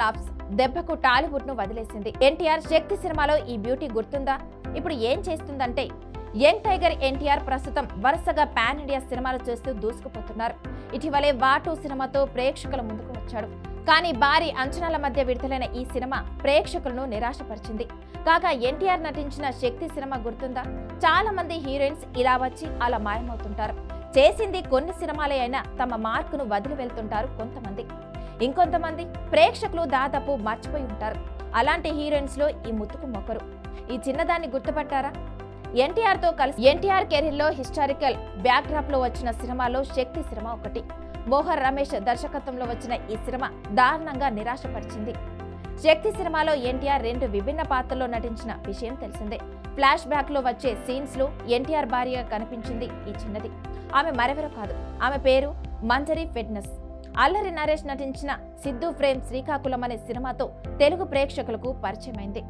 Flops దెబ్బకు టాలీవుడ్ ను వదిలేసింది. ఎన్టీఆర్ శక్తి సినిమాలో ఈ బ్యూటీ గుర్తుందా? ఇప్పుడు ఏం చేస్తుందంటే యంగ్ టైగర్ ఎన్టీఆర్ ప్రస్తుతం వరుసగా పాన్ ఇండియా సినిమాలు చేస్తూ దూసుకుపోతున్నారు. ఇటీవలే వాటూ సినిమాతో ప్రేక్షకుల ముందుకు వచ్చాడు. కానీ భారీ అంచనాల మధ్య విడుదలైన ఈ సినిమా ప్రేక్షకులను నిరాశపరిచింది. కాగా ఎన్టీఆర్ నటించిన శక్తి సినిమా గుర్తుందా? చాలా మంది హీరోయిన్స్ ఇలా వచ్చి అలా మాయమవుతుంటారు. చేసింది కొన్ని సినిమాలే అయినా తమ మార్కును వదిలి వెళ్తుంటారు కొంతమంది. ఇంకొంతమంది ప్రేక్షకులు దాదాపు మర్చిపోయి ఉంటారు. అలాంటి హీరోయిన్స్ లో ఈ ముత్తుకు మొక్కరు. ఈ చిన్నదాన్ని గుర్తుపట్టారా? ఎన్టీఆర్ తో కలిసి ఎన్టీఆర్ కెరీర్ లో హిస్టారికల్ బ్యాక్ డ్రాప్ లో వచ్చిన సినిమాలో శక్తి సినిమా ఒకటి. మోహన్ రమేష్ దర్శకత్వంలో వచ్చిన ఈ సినిమా దారుణంగా నిరాశపరిచింది. శక్తి సినిమాలో ఎన్టీఆర్ 2 విభిన్న పాత్రల్లో నటించిన విషయం తెలిసిందే. ఫ్లాష్ బ్యాక్ లో వచ్చే సీన్స్ లో ఎన్టీఆర్ భార్యగా కనిపించింది ఈ చిన్నది. ఆమె మరెవరో కాదు, ఆమె పేరు మంజరి ఫిట్నెస్. అల్లరి నరేష్ నటించిన సిద్ధు ఫ్రేమ్ శ్రీకాకుళం అనే సినిమాతో తెలుగు ప్రేక్షకులకు పరిచయమైంది.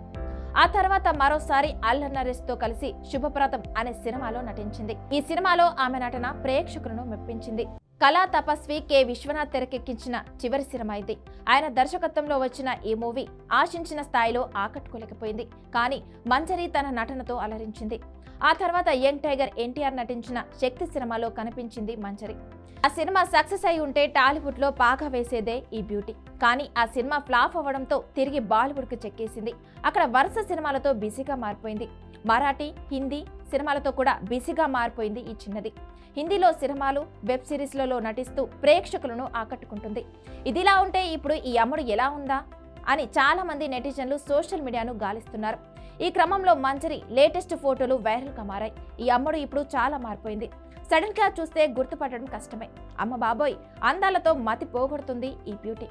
ఆ తర్వాత మరోసారి అల్లరి నరేష్ తో కలిసి శుభప్రదం అనే సినిమాలో నటించింది. ఈ సినిమాలో ఆమె నటన ప్రేక్షకులను మెప్పించింది. కళా తపస్వి కె విశ్వనాథ్ తెరకెక్కించిన చివరి సినిమా ఇది. ఆయన దర్శకత్వంలో వచ్చిన ఈ మూవీ ఆశించిన స్థాయిలో ఆకట్టుకోలేకపోయింది. కానీ మంజరి తన నటనతో అలరించింది. ఆ తర్వాత యంగ్ టైగర్ ఎన్టీఆర్ నటించిన శక్తి సినిమాలో కనిపించింది మంజరి. ఆ సినిమా సక్సెస్ అయి ఉంటే టాలీవుడ్ లో పాగా వేసేదే ఈ బ్యూటీ. కానీ ఆ సినిమా ఫ్లాప్ అవ్వడంతో తిరిగి బాలీవుడ్ కు చెక్కేసింది. అక్కడ వరుస సినిమాలతో బిజీగా మారిపోయింది. మరాఠీ, హిందీ సినిమాలతో కూడా బిజీగా మారిపోయింది ఈ చిన్నది. హిందీలో సినిమాలు, వెబ్ సిరీస్లలో నటిస్తూ ప్రేక్షకులను ఆకట్టుకుంటుంది. ఇదిలా ఉంటే ఇప్పుడు ఈ అమ్మడు ఎలా ఉందా అని చాలా మంది నెటిజన్లు సోషల్ మీడియాను గాలిస్తున్నారు. ఈ క్రమంలో మంజరి లేటెస్ట్ ఫోటోలు వైరల్ గా మారాయి. ఈ అమ్మడు ఇప్పుడు చాలా మారిపోయింది. సడన్ గా చూస్తే గుర్తుపట్టడం కష్టమే. అమ్మ బాబోయ్, అందాలతో మతి పోగొడుతుంది ఈ బ్యూటీ.